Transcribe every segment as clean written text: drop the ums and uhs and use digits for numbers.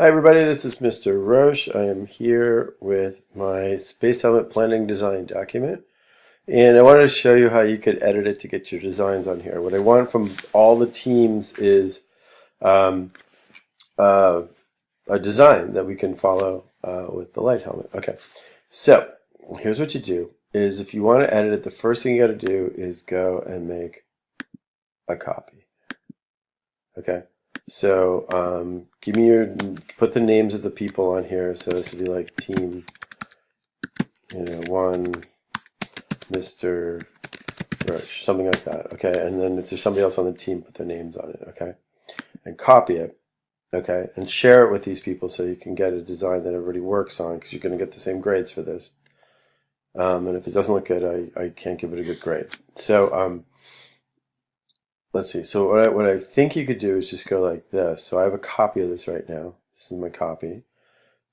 Hi everybody, this is Mr. Roche. I am here with my Space Helmet Planning Design document, and I wanted to show you how you could edit it to get your designs on here. What I want from all the teams is um, uh, a design that we can follow with the light helmet. Okay, so here's what you do, is if you want to edit it, the first thing you got to do is go and make a copy. Okay. So give me put the names of the people on here. So this would be like team, one, Mr. Roche, something like that. Okay. And then if there's somebody else on the team, put their names on it. Okay. And copy it. Okay. And share it with these people so you can get a design that everybody works on, because you're going to get the same grades for this. And if it doesn't look good, I can't give it a good grade. So let's see. So what I think you could do is just go like this. So I have a copy of this right now. This is my copy.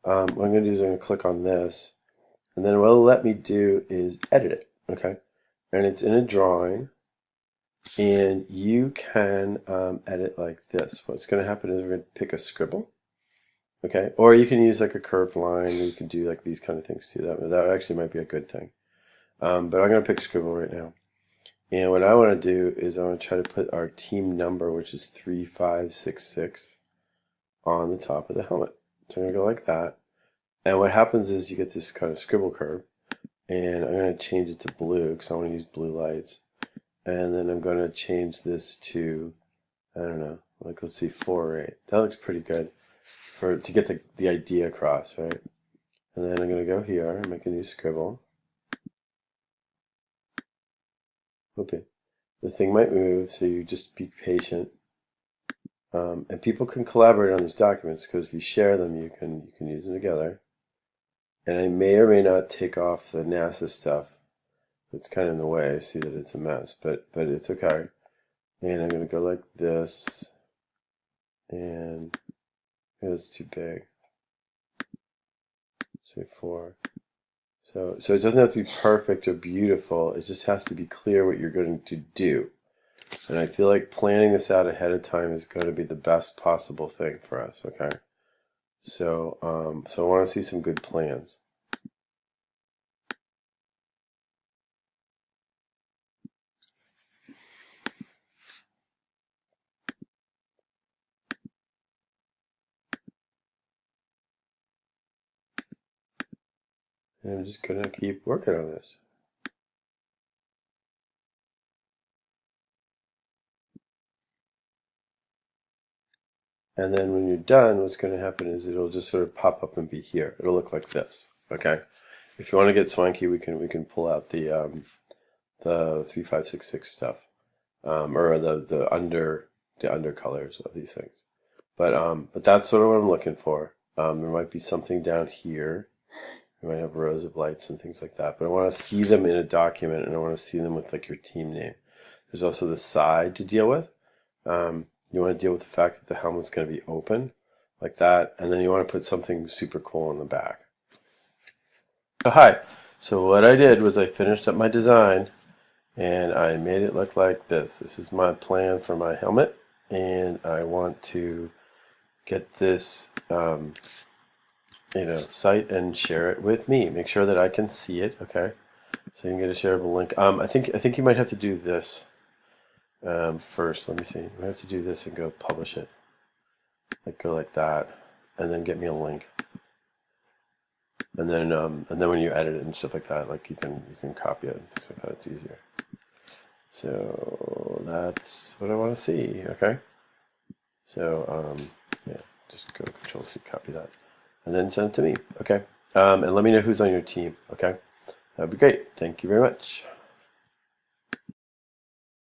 What I'm going to do is I'm going to click on this, and then what it'll let me do is edit it. Okay, and it's in a drawing, and you can edit like this. What's going to happen is we're going to pick a scribble. Okay, or you can use like a curved line. You can do like these kind of things too. That actually might be a good thing. But I'm going to pick scribble right now. And what I want to do is I want to try to put our team number, which is 3566, on the top of the helmet. So I'm going to go like that. And what happens is you get this kind of scribble curve. And I'm going to change it to blue because I want to use blue lights. And then I'm going to change this to, I don't know, like let's see, 4 or 8. That looks pretty good to get the idea across, right? And then I'm going to go here and make a new scribble. Okay. The thing might move, so you just be patient. And people can collaborate on these documents because if you share them, you can use them together. And I may or may not take off the NASA stuff. It's kind of in the way. I see that it's a mess, but it's okay. And I'm going to go like this. And it's too big. Say 4. So it doesn't have to be perfect or beautiful. It just has to be clear what you're going to do. And I feel like planning this out ahead of time is going to be the best possible thing for us, okay? So I want to see some good plans. And I'm just going to keep working on this. And then when you're done, what's going to happen is it'll just sort of pop up and be here. It'll look like this, okay? If you want to get swanky, we can pull out the 3566 stuff, or the under colors of these things. But that's sort of what I'm looking for. There might be something down here. You might have rows of lights and things like that. But I want to see them in a document, and I want to see them with like your team name. There's also the side to deal with. You want to deal with the fact that the helmet's going to be open, like that, and then you want to put something super cool in the back. So hi. So what I did was I finished up my design, and I made it look like this. This is my plan for my helmet, and I want to get this site and share it with me. Make sure that I can see it, okay? So you can get a shareable link. I think you might have to do this first. Let me see. You have to do this and go publish it. Like go like that, and then get me a link. And then when you edit it and stuff like that, like you can copy it and things like that. It's easier. So that's what I want to see. Okay. So yeah, just go Control C, copy that, and then send it to me. Okay. And let me know who's on your team. Okay. That'd be great. Thank you very much.